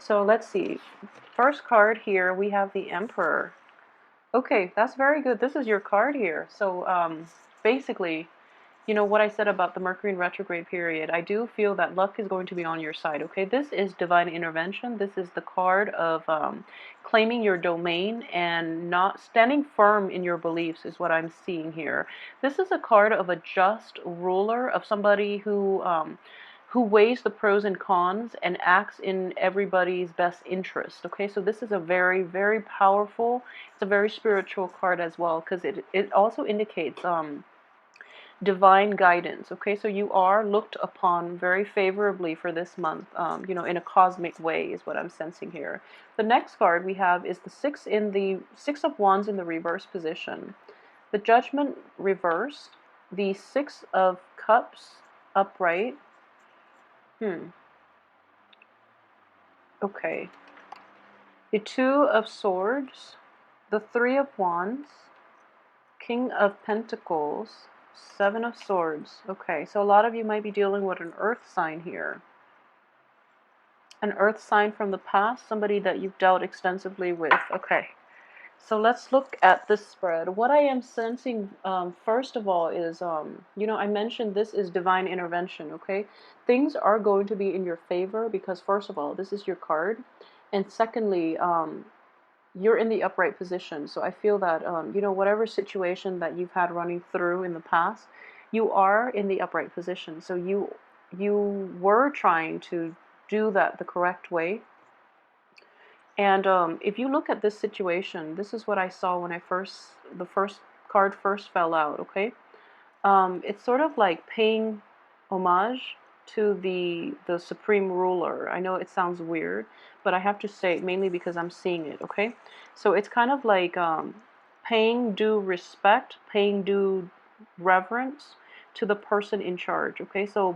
So let's see. First card here, we have the Emperor. Okay, that's very good. This is your card here. So basically, you know what I said about the Mercury in retrograde period. I do feel that luck is going to be on your side. Okay, this is divine intervention. This is the card of claiming your domain and not standing firm in your beliefs, is what I'm seeing here. This is a card of a just ruler, of somebody who weighs the pros and cons and acts in everybody's best interest. Okay, so this is a very, very powerful, it's a very spiritual card as well, because it also indicates divine guidance. Okay, so you are looked upon very favorably for this month, in a cosmic way, is what I'm sensing here. The next card we have is the Six of Wands in the reverse position, the Judgment reversed, the Six of Cups upright. Okay. The Two of Swords, the Three of Wands, King of Pentacles, Seven of Swords. Okay, so a lot of you might be dealing with an earth sign here. An earth sign from the past, somebody that you've dealt extensively with. Okay, so let's look at this spread. What I am sensing, first of all, is, I mentioned this is divine intervention, okay? Things are going to be in your favor because, first of all, this is your card. And secondly, you're in the upright position. So I feel that, whatever situation that you've had running through in the past, you are in the upright position. So you were trying to do that the correct way. And if you look at this situation, this is what I saw when the first card first fell out, okay? It's sort of like paying homage to the supreme ruler. I know it sounds weird, but I have to say it mainly because I'm seeing it, okay? So it's kind of like paying due respect, paying due reverence to the person in charge, okay? So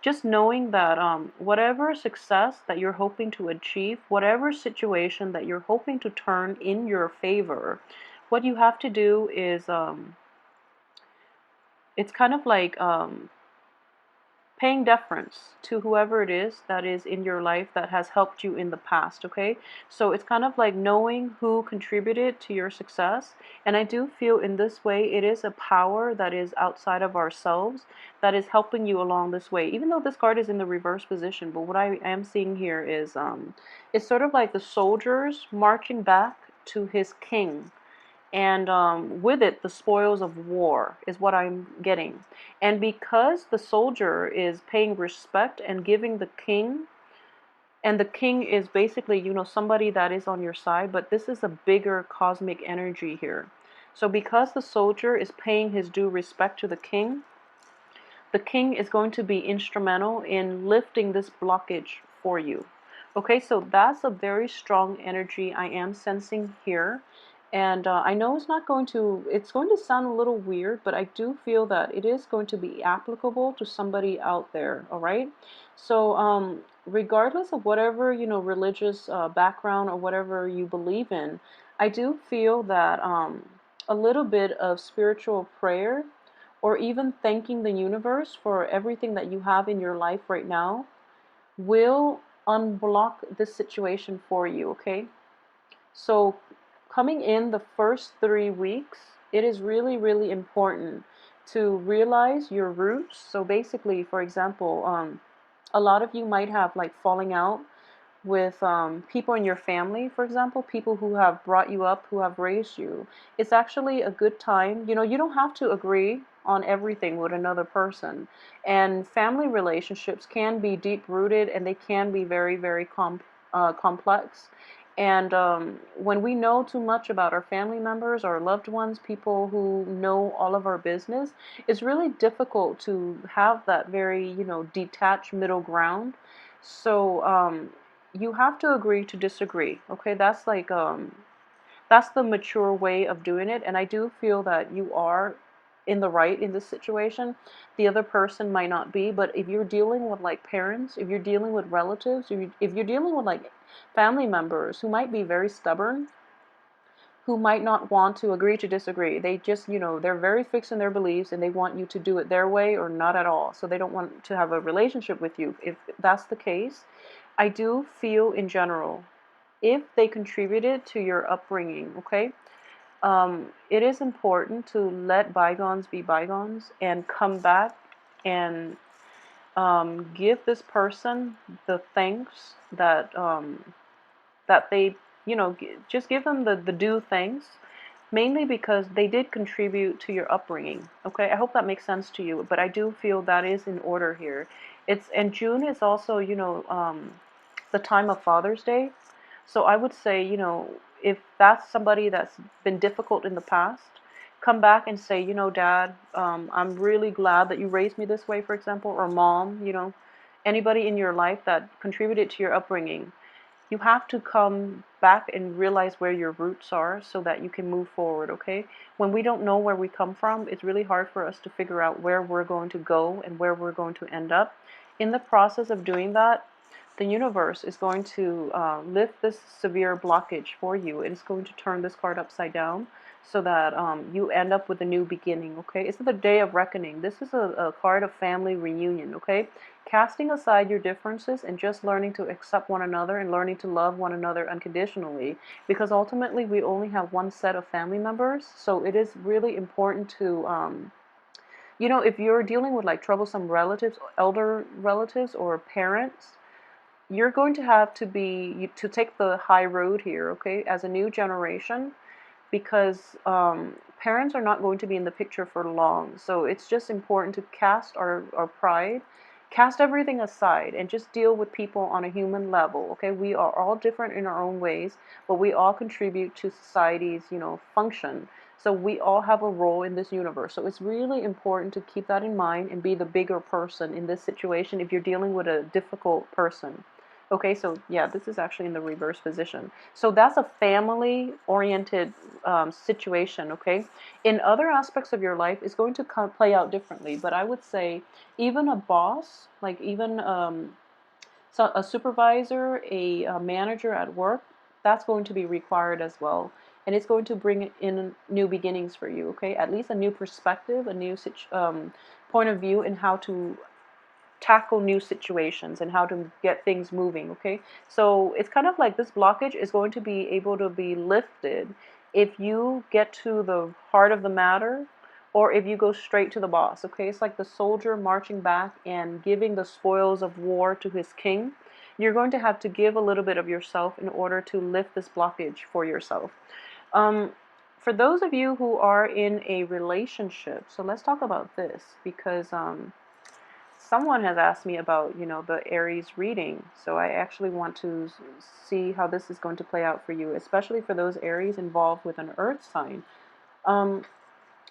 just knowing that whatever success that you're hoping to achieve, whatever situation that you're hoping to turn in your favor, what you have to do is, it's kind of like paying deference to whoever it is that is in your life that has helped you in the past, okay? So it's kind of like knowing who contributed to your success. And I do feel in this way, it is a power that is outside of ourselves that is helping you along this way. Even though this card is in the reverse position, but what I am seeing here is it's sort of like the soldiers marching back to his king, and with it the spoils of war is what I'm getting. And because the soldier is paying respect and giving the king, and the king is basically, somebody that is on your side, but this is a bigger cosmic energy here. So because the soldier is paying his due respect to the king is going to be instrumental in lifting this blockage for you. Okay, so that's a very strong energy I am sensing here. And I know it's going to sound a little weird, but I do feel that it is going to be applicable to somebody out there, all right? So regardless of whatever, religious background or whatever you believe in, I do feel that a little bit of spiritual prayer, or even thanking the universe for everything that you have in your life right now, will unblock this situation for you, okay? So coming in the first 3 weeks, it is really, really important to realize your roots. So basically, for example, a lot of you might have like falling out with people in your family, for example, people who have brought you up, who have raised you. It's actually a good time. You don't have to agree on everything with another person. And family relationships can be deep rooted and they can be very, very complex. And when we know too much about our family members, our loved ones, people who know all of our business, it's really difficult to have that very, detached middle ground. So you have to agree to disagree. Okay, that's the mature way of doing it. And I do feel that you are in the right in this situation. The other person might not be, but if you're dealing with like parents, if you're dealing with relatives, if you're dealing with like family members who might be very stubborn, who might not want to agree to disagree. They just, they're very fixed in their beliefs and they want you to do it their way or not at all. So they don't want to have a relationship with you. If that's the case, I do feel in general, if they contributed to your upbringing, okay, it is important to let bygones be bygones and come back and give this person the thanks that they, just give them the due thanks, mainly because they did contribute to your upbringing. Okay, I hope that makes sense to you, but I do feel that is in order here. And June is also, the time of Father's Day. So I would say, if that's somebody that's been difficult in the past, come back and say, Dad, I'm really glad that you raised me this way, for example, or Mom, anybody in your life that contributed to your upbringing. You have to come back and realize where your roots are so that you can move forward, okay? When we don't know where we come from, it's really hard for us to figure out where we're going to go and where we're going to end up. In the process of doing that, the universe is going to lift this severe blockage for you. It is going to turn this card upside down so that you end up with a new beginning, okay? It's the day of reckoning. This is a card of family reunion, okay? Casting aside your differences and just learning to accept one another and learning to love one another unconditionally, because ultimately we only have one set of family members. So it is really important to if you're dealing with like troublesome relatives, elder relatives, or parents, you're going to have to take the high road here, okay, as a new generation, because parents are not going to be in the picture for long. So it's just important to cast our pride, cast everything aside, and just deal with people on a human level, okay? We are all different in our own ways, but we all contribute to society's, function. So we all have a role in this universe. So it's really important to keep that in mind and be the bigger person in this situation if you're dealing with a difficult person. Okay, so yeah, this is actually in the reverse position. So that's a family-oriented situation, okay? In other aspects of your life, it's going to play out differently, but I would say even a boss, like even so a supervisor, a manager at work, that's going to be required as well. And it's going to bring in new beginnings for you, okay? At least a new perspective, a new point of view in how to tackle new situations and how to get things moving, okay? So it's kind of like this blockage is going to be able to be lifted if you get to the heart of the matter or if you go straight to the boss, okay? It's like the soldier marching back and giving the spoils of war to his king. You're going to have to give a little bit of yourself in order to lift this blockage for yourself. Um, for those of you who are in a relationship, so let's talk about this because someone has asked me about, the Aries reading. So I actually want to see how this is going to play out for you, especially for those Aries involved with an earth sign. Um,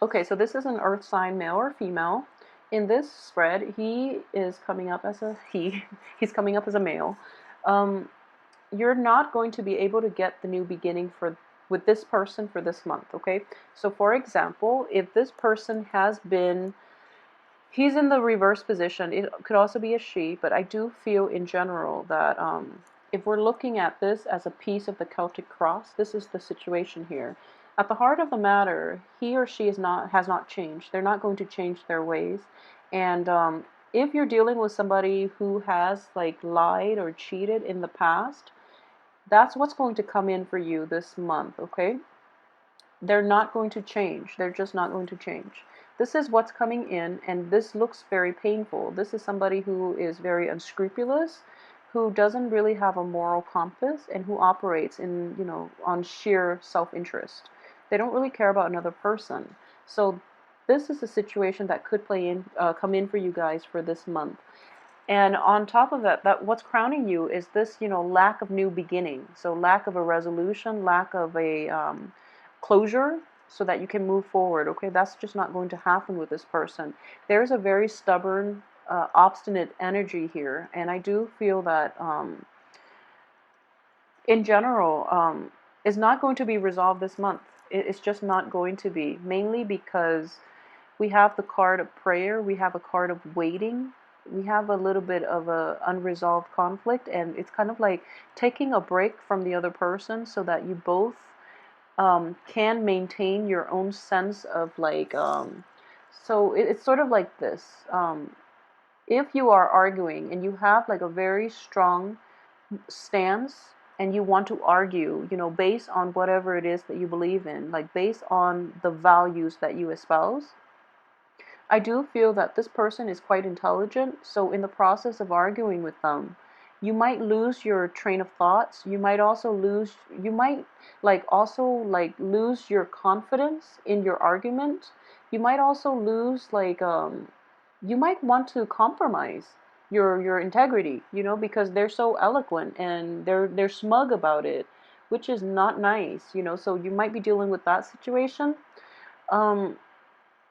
okay, so this is an earth sign, male or female. In this spread, he is coming up as a he. He's coming up as a male. Um, you're not going to be able to get the new beginning with this person for this month, okay? So for example, if this person has been he's in the reverse position. It could also be a she, but I do feel in general that if we're looking at this as a piece of the Celtic cross, this is the situation here. At the heart of the matter, he or she has not changed. They're not going to change their ways. And if you're dealing with somebody who has like lied or cheated in the past, that's what's going to come in for you this month, okay? They're not going to change. They're just not going to change. This is what's coming in, and this looks very painful. This is somebody who is very unscrupulous, who doesn't really have a moral compass, and who operates in, on sheer self-interest. They don't really care about another person. So this is a situation that could come in for you guys for this month. And on top of that what's crowning you is this, lack of new beginning. So lack of a resolution, lack of a closure so that you can move forward. Okay, that's just not going to happen with this person. There's a very stubborn, obstinate energy here, and I do feel that in general is not going to be resolved this month. It's just not going to be, mainly because we have the card of prayer, we have a card of waiting, we have a little bit of a unresolved conflict, and it's kind of like taking a break from the other person so that you both can maintain your own sense of like so it's sort of like this. If you are arguing and you have like a very strong stance and you want to argue, based on whatever it is that you believe in, like based on the values that you espouse, I do feel that this person is quite intelligent, so in the process of arguing with them, you might lose your train of thoughts. You might lose your confidence in your argument. You might also lose you might want to compromise your integrity, because they're so eloquent and they're smug about it, which is not nice, so you might be dealing with that situation. Um,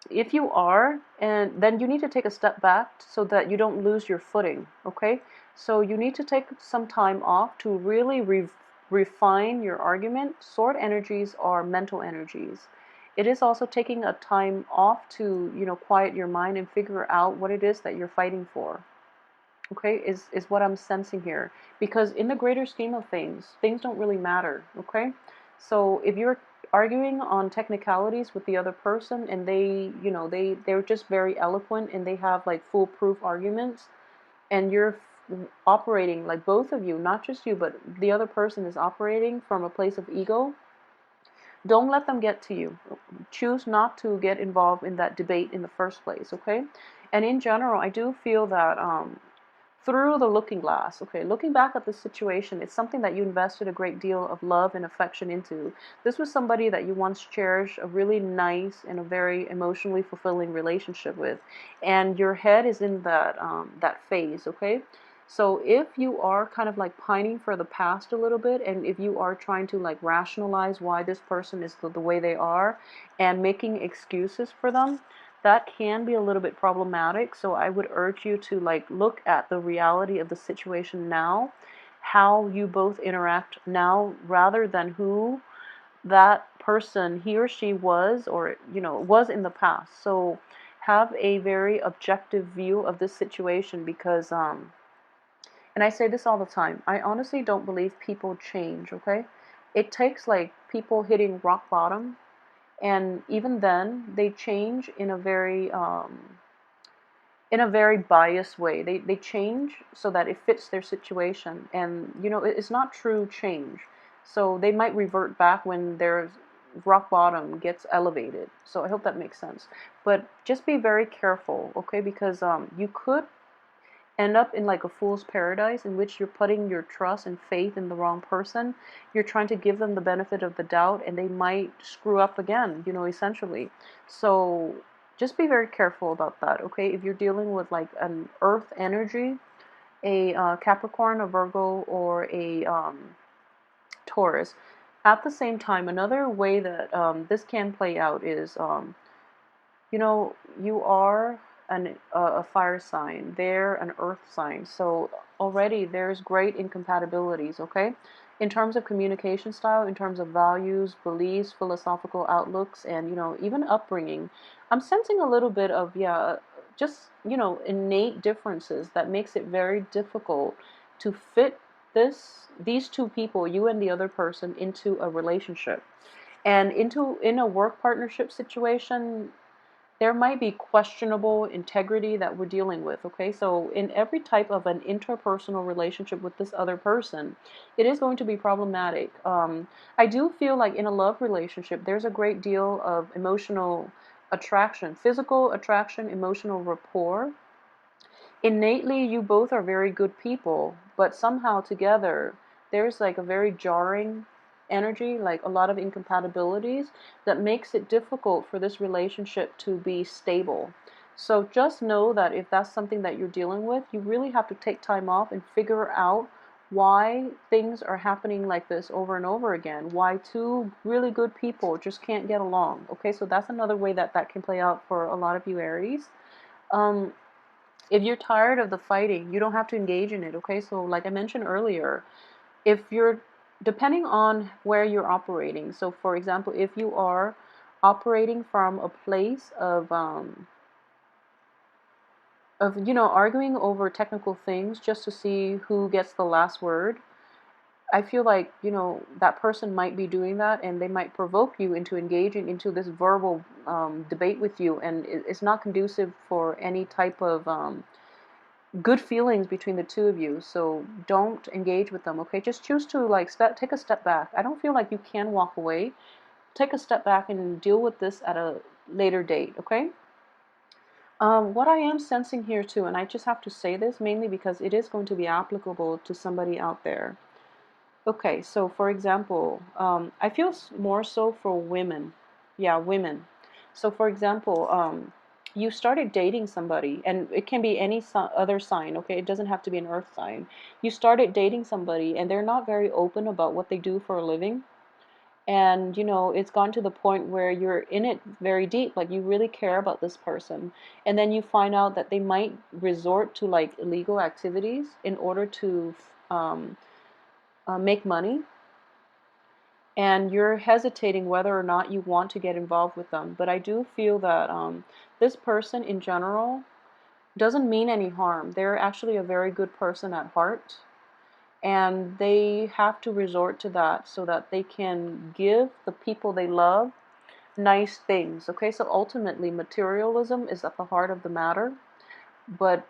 if you are, and then you need to take a step back so that you don't lose your footing, okay? So you need to take some time off to really refine your argument. Sword energies are mental energies. It is also taking a time off to, quiet your mind and figure out what it is that you're fighting for. Okay, is what I'm sensing here. Because in the greater scheme of things don't really matter, okay? So if you're arguing on technicalities with the other person and they're just very eloquent and they have like foolproof arguments, and you're operating, like both of you, not just you, but the other person is operating from a place of ego, don't let them get to you. Choose not to get involved in that debate in the first place, okay? And in general, I do feel that through the looking glass. Okay, looking back at the situation, it's something that you invested a great deal of love and affection into. This was somebody that you once cherished a really nice and a very emotionally fulfilling relationship with, and your head is in that phase. Okay. So if you are kind of like pining for the past a little bit, and if you are trying to like rationalize why this person is the way they are and making excuses for them, that can be a little bit problematic. So I would urge you to like look at the reality of the situation now, how you both interact now, rather than who that person, he or she was, or was in the past. So have a very objective view of this situation, because and I say this all the time, I honestly don't believe people change, okay? It takes like people hitting rock bottom, and even then they change in a very biased way. They change so that it fits their situation, and it's not true change. So they might revert back when their rock bottom gets elevated. So I hope that makes sense. But just be very careful, okay? Because you could end up in like a fool's paradise, in which you're putting your trust and faith in the wrong person. You're trying to give them the benefit of the doubt, and they might screw up again, essentially. So just be very careful about that, okay? If you're dealing with like an earth energy, a Capricorn, a Virgo, or a Taurus. At the same time, another way that this can play out is you are a fire sign, they're an earth sign. So already there's great incompatibilities, okay? In terms of communication style, in terms of values, beliefs, philosophical outlooks, and, even upbringing, I'm sensing a little bit of, yeah, just, innate differences that makes it very difficult to fit these two people, you and the other person, into a relationship. And in a work partnership situation, there might be questionable integrity that we're dealing with, okay? So in every type of an interpersonal relationship with this other person, it is going to be problematic. I do feel like in a love relationship, there's a great deal of emotional attraction, physical attraction, emotional rapport. Innately, you both are very good people, but somehow together, there's like a very jarring energy, like a lot of incompatibilities that makes it difficult for this relationship to be stable. So just know that if that's something that you're dealing with, you really have to take time off and figure out why things are happening like this over and over again, why two really good people just can't get along. Okay, so that's another way that that can play out for a lot of you Aries. Um, if you're tired of the fighting, you don't have to engage in it, okay? So like I mentioned earlier, if you're, depending on where you're operating, so for example, if you are operating from a place of arguing over technical things just to see who gets the last word, I feel like, that person might be doing that, and they might provoke you into engaging into this verbal debate with you, and it's not conducive for any type of good feelings between the two of you. So don't engage with them, okay? Just choose to like take a step back. I don't feel like you can walk away. Take a step back and deal with this at a later date, okay? What I am sensing here too, and I just have to say this mainly because it is going to be applicable to somebody out there. Okay, so for example, I feel more so for women. Yeah, women. So for example, you started dating somebody, and it can be any other sign, okay? It doesn't have to be an earth sign. You started dating somebody, and they're not very open about what they do for a living. And, it's gone to the point where you're in it very deep, like you really care about this person. And then you find out that they might resort to like illegal activities in order to um, make money, and you're hesitating whether or not you want to get involved with them. But I do feel that this person in general doesn't mean any harm. They're actually a very good person at heart, and they have to resort to that so that they can give the people they love nice things. Okay, so ultimately, materialism is at the heart of the matter, but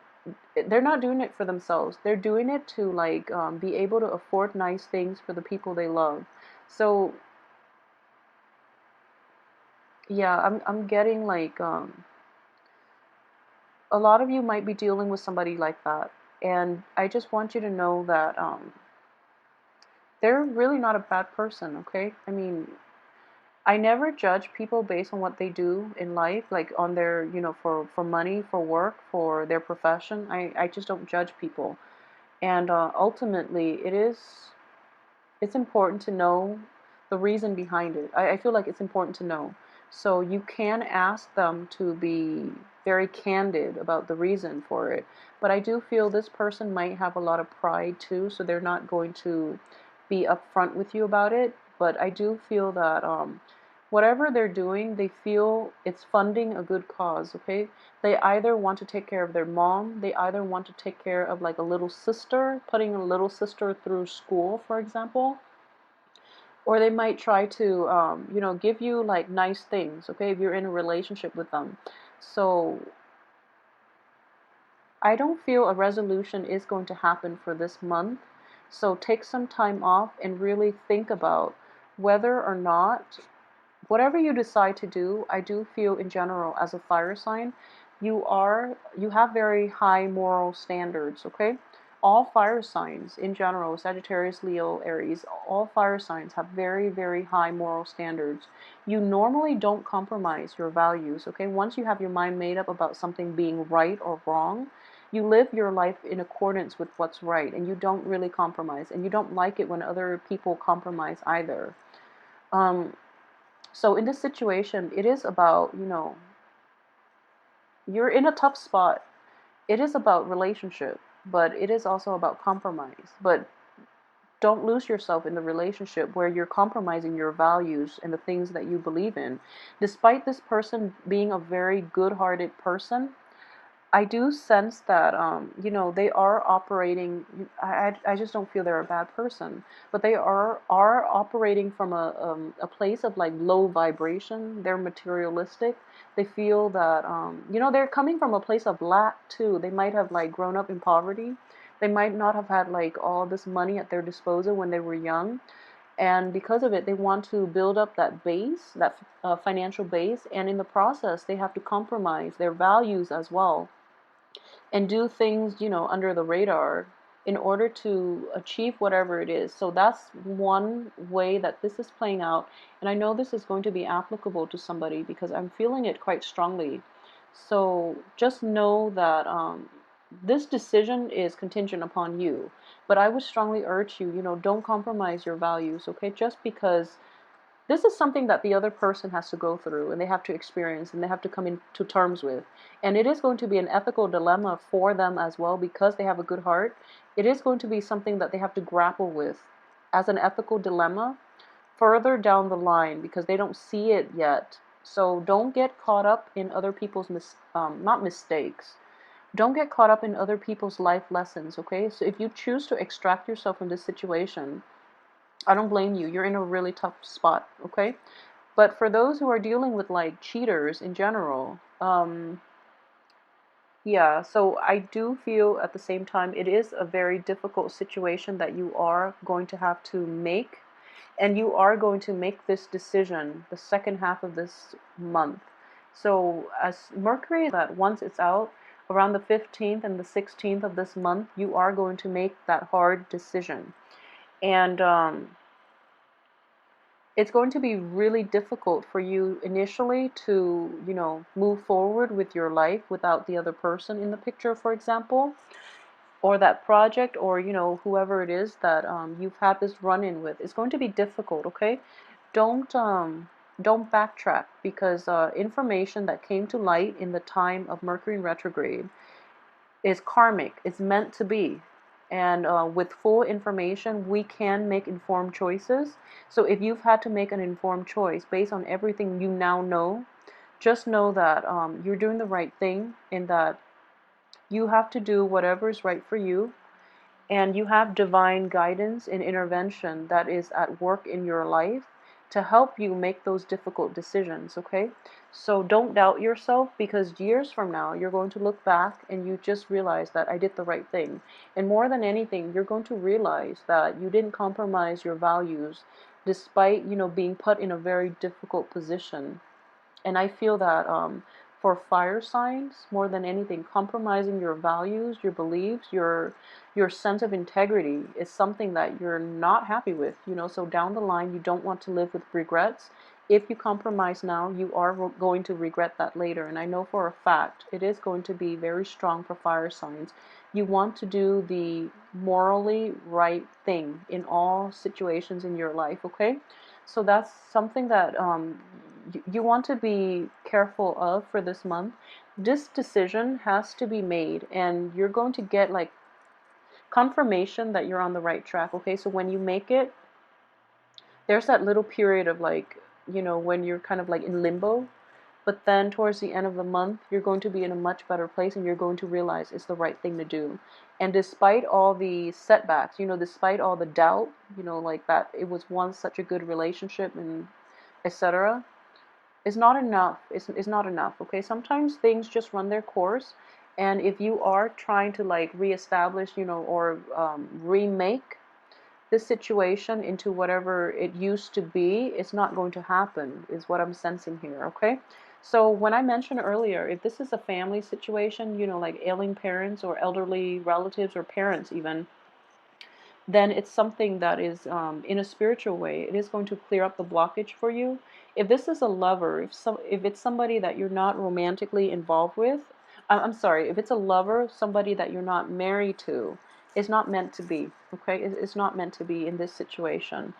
they're not doing it for themselves. They're doing it to like be able to afford nice things for the people they love. So yeah, I'm getting like a lot of you might be dealing with somebody like that, and I just want you to know that they're really not a bad person. Okay, I mean, I never judge people based on what they do in life, like on their, for money, for work, for their profession. I just don't judge people. And ultimately, it's important to know the reason behind it. I feel like it's important to know. So you can ask them to be very candid about the reason for it. But I do feel this person might have a lot of pride too, so they're not going to be upfront with you about it. But I do feel that whatever they're doing, they feel it's funding a good cause, okay? They either want to take care of their mom, they either want to take care of like a little sister, putting a little sister through school, for example, or they might try to, give you like nice things, okay, if you're in a relationship with them. So I don't feel a resolution is going to happen for this month. So take some time off and really think about whether or not whatever you decide to do. I do feel in general as a fire sign, you have very high moral standards, okay? All fire signs in general, Sagittarius, Leo, Aries, all fire signs have very, very high moral standards. You normally don't compromise your values, okay? Once you have your mind made up about something being right or wrong, you live your life in accordance with what's right, and you don't really compromise, and you don't like it when other people compromise either. Um, so in this situation, it is about, you're in a tough spot. It is about relationship, but it is also about compromise. But don't lose yourself in the relationship where you're compromising your values and the things that you believe in. Despite this person being a very good-hearted person, I do sense that, they are operating. I just don't feel they're a bad person, but they are operating from a place of like low vibration. They're materialistic. They feel that, they're coming from a place of lack too. They might have like grown up in poverty. They might not have had like all this money at their disposal when they were young, and because of it, they want to build up that base, that financial base, and in the process, they have to compromise their values as well and do things, under the radar in order to achieve whatever it is. So that's one way that this is playing out. And I know this is going to be applicable to somebody because I'm feeling it quite strongly. So just know that this decision is contingent upon you. But I would strongly urge you, don't compromise your values, okay? Just because this is something that the other person has to go through and they have to experience and they have to come into terms with. And it is going to be an ethical dilemma for them as well because they have a good heart. It is going to be something that they have to grapple with as an ethical dilemma further down the line because they don't see it yet. So don't get caught up in other people's not mistakes. Don't get caught up in other people's life lessons, okay? So if you choose to extract yourself from this situation, I don't blame you. You're in a really tough spot, okay? But for those who are dealing with like cheaters in general, Yeah, so I do feel at the same time it is a very difficult situation that you are going to have to make, and you are going to make this decision the second half of this month. So as Mercury, that once it's out around the 15th and the 16th of this month, you are going to make that hard decision. And it's going to be really difficult for you initially to, move forward with your life without the other person in the picture, for example, or that project, or, whoever it is that you've had this run-in with. It's going to be difficult, okay? Don't um, don't backtrack, because information that came to light in the time of Mercury in retrograde is karmic. It's meant to be. And with full information, we can make informed choices. So if you've had to make an informed choice based on everything you now know, just know that you're doing the right thing, and that you have to do whatever is right for you, and you have divine guidance and intervention that is at work in your life to help you make those difficult decisions, okay? So don't doubt yourself, because years from now you're going to look back and you just realize that I did the right thing. And more than anything, you're going to realize that you didn't compromise your values despite, being put in a very difficult position. And I feel that for fire signs, more than anything, compromising your values, your beliefs, your sense of integrity is something that you're not happy with. So down the line, you don't want to live with regrets. If you compromise now, you are going to regret that later. And I know for a fact it is going to be very strong for fire signs. You want to do the morally right thing in all situations in your life, okay? So that's something that you want to be careful of for this month. This decision has to be made, and you're going to get like confirmation that you're on the right track. Okay, so when you make it, there's that little period of like, when you're kind of like in limbo, but then towards the end of the month, you're going to be in a much better place, and you're going to realize it's the right thing to do. And despite all the setbacks, despite all the doubt, like that it was once such a good relationship and etc., is not enough. Is not enough. Okay, sometimes things just run their course, and if you are trying to like reestablish, or remake this situation into whatever it used to be, it's not going to happen, is what I'm sensing here. Okay, so when I mentioned earlier, if this is a family situation, like ailing parents or elderly relatives or parents even, then it's something that is, in a spiritual way, it is going to clear up the blockage for you. If this is a lover, if it's somebody that you're not romantically involved with, I'm sorry, if it's a lover, somebody that you're not married to, it's not meant to be. Okay, it's not meant to be in this situation.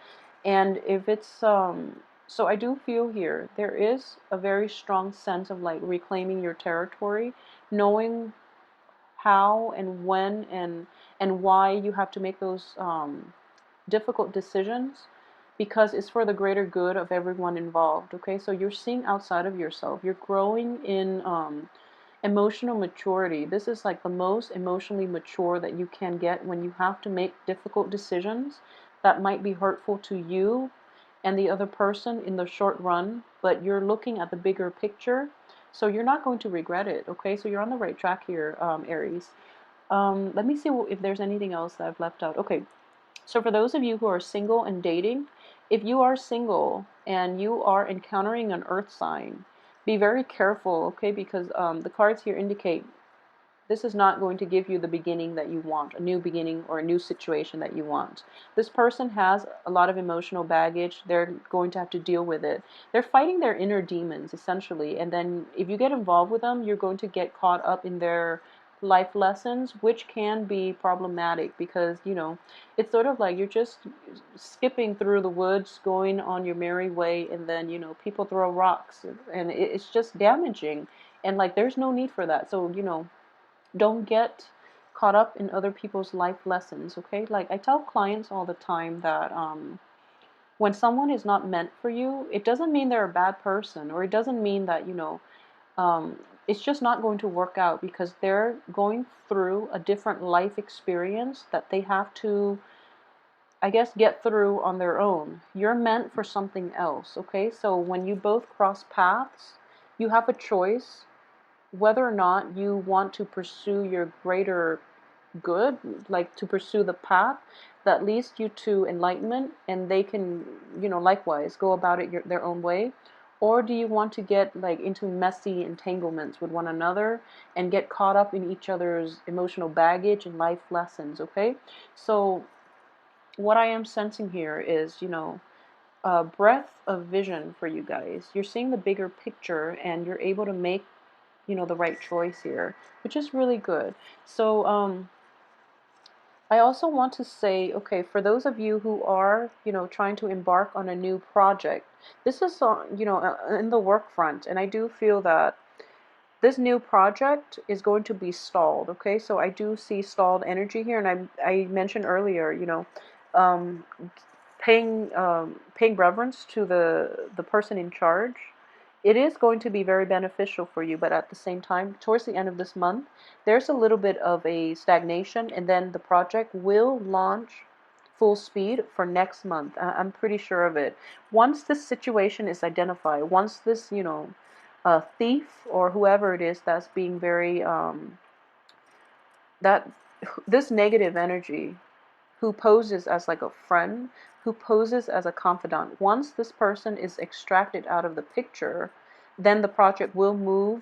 And if it's so I do feel here there is a very strong sense of like reclaiming your territory, knowing how and when and why you have to make those difficult decisions, because it's for the greater good of everyone involved. Okay, so you're seeing outside of yourself. You're growing in emotional maturity. This is like the most emotionally mature that you can get when you have to make difficult decisions that might be hurtful to you and the other person in the short run, but you're looking at the bigger picture. So you're not going to regret it, okay? So you're on the right track here, Aries. Let me see if there's anything else that I've left out. Okay, so for those of you who are single and dating, if you are single and you are encountering an earth sign, be very careful, okay? Because the cards here indicate this is not going to give you the beginning that you want, a new beginning or a new situation that you want. This person has a lot of emotional baggage. They're going to have to deal with it. They're fighting their inner demons, essentially. And then if you get involved with them, you're going to get caught up in their life lessons, which can be problematic because, it's sort of like you're just skipping through the woods, going on your merry way, and then, people throw rocks, and it's just damaging. And like, there's no need for that. So, don't get caught up in other people's life lessons, okay? Like I tell clients all the time that when someone is not meant for you, it doesn't mean they're a bad person, or it doesn't mean that, um, it's just not going to work out because they're going through a different life experience that they have to, I guess, get through on their own. You're meant for something else, okay? So when you both cross paths, you have a choice whether or not you want to pursue your greater good, like to pursue the path that leads you to enlightenment, and they can, likewise go about it their own way. Or do you want to get like into messy entanglements with one another and get caught up in each other's emotional baggage and life lessons? Okay, so what I am sensing here is, a breadth of vision for you guys. You're seeing the bigger picture and you're able to make, the right choice here, which is really good. So, I also want to say, okay, for those of you who are, trying to embark on a new project, this is, in the work front, and I do feel that this new project is going to be stalled, okay? So I do see stalled energy here, and I mentioned earlier, um, paying reverence to the person in charge. It is going to be very beneficial for you, but at the same time, towards the end of this month, there's a little bit of a stagnation, and then the project will launch full speed for next month. I'm pretty sure of it. Once this situation is identified, once this, thief or whoever it is that's being very, that this negative energy who poses as like a friend, who poses as a confidant. Once this person is extracted out of the picture, then the project will move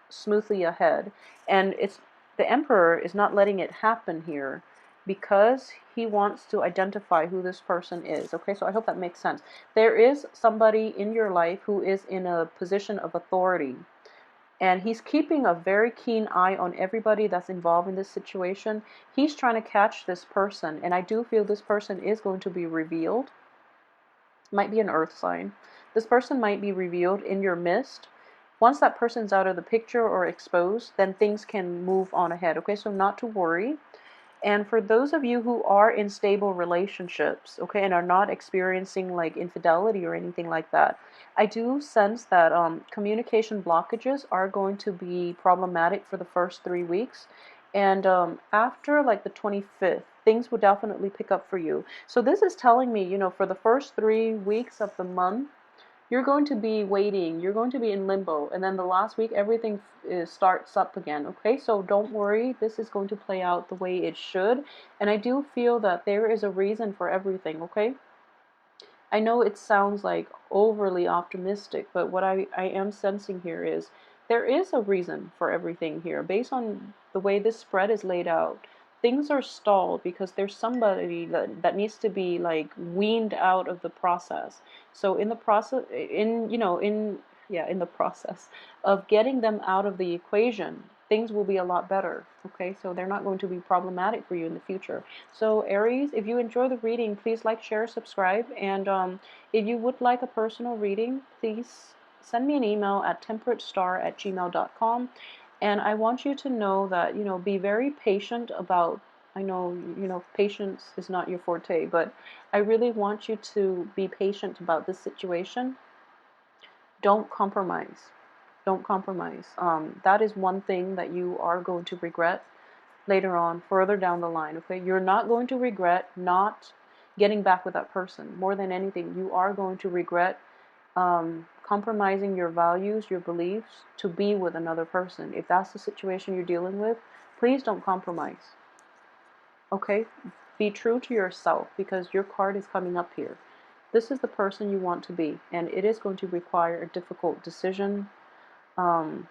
smoothly ahead. And it's the Emperor is not letting it happen here because he wants to identify who this person is. Okay, so I hope that makes sense. There is somebody in your life who is in a position of authority, and he's keeping a very keen eye on everybody that's involved in this situation. He's trying to catch this person, and I do feel this person is going to be revealed. Might be an earth sign. This person might be revealed in your midst. Once that person's out of the picture or exposed, then things can move on ahead. Okay, so not to worry. And for those of you who are in stable relationships, okay, and are not experiencing like infidelity or anything like that, I do sense that communication blockages are going to be problematic for the first 3 weeks. And after like the 25th, things will definitely pick up for you. So this is telling me, for the first 3 weeks of the month, you're going to be waiting, you're going to be in limbo, and then the last week everything starts up again. Okay, so don't worry, this is going to play out the way it should, and I do feel that there is a reason for everything. Okay, I know it sounds like overly optimistic, but what I am sensing here is there is a reason for everything here. Based on the way this spread is laid out, things are stalled because there's somebody that needs to be like weaned out of the process. So in the process, in the process of getting them out of the equation, things will be a lot better. Okay, so they're not going to be problematic for you in the future. So Aries, if you enjoy the reading, please like, share, subscribe, and if you would like a personal reading, please send me an email at temperatestar@gmail.com. And I want you to know that, be very patient about, I know, patience is not your forte, but I really want you to be patient about this situation. Don't compromise. Don't compromise. That is one thing that you are going to regret later on, further down the line. Okay, you're not going to regret not getting back with that person. More than anything, you are going to regret compromising your values, your beliefs to be with another person. If that's the situation you're dealing with, please don't compromise. Okay, be true to yourself, because your card is coming up here. This is the person you want to be, and it is going to require a difficult decision. Um,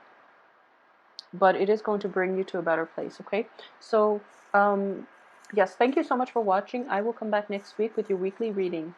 but it is going to bring you to a better place. Okay, so yes, thank you so much for watching. I will come back next week with your weekly reading.